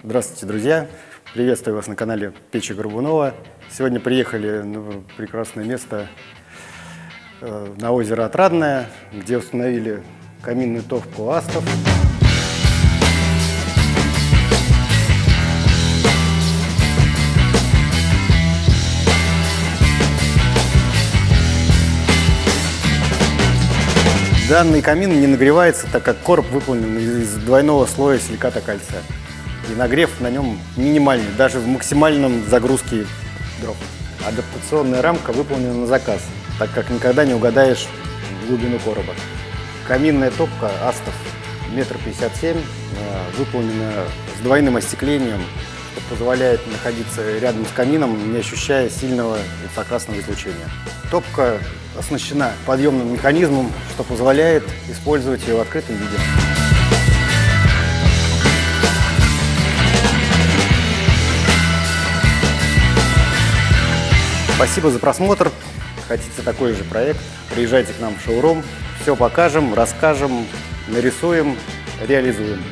Здравствуйте, друзья! Приветствую вас на канале Печи Горбунова. Сегодня приехали в прекрасное место на озеро Отрадное, где установили каминную топку Астов. Данный камин не нагревается, так как короб выполнен из двойного слоя силиката кальция. И нагрев на нем минимальный, даже в максимальном загрузке дров. Адаптационная рамка выполнена на заказ, так как никогда не угадаешь глубину короба. Каминная топка Астов 1,57 м, выполнена с двойным остеклением, что позволяет находиться рядом с камином, не ощущая сильного инфракрасного излучения. Топка оснащена подъемным механизмом, что позволяет использовать ее в открытом виде. Спасибо за просмотр. Хотите такой же проект? Приезжайте к нам в шоурум. Все покажем, расскажем, нарисуем, реализуем.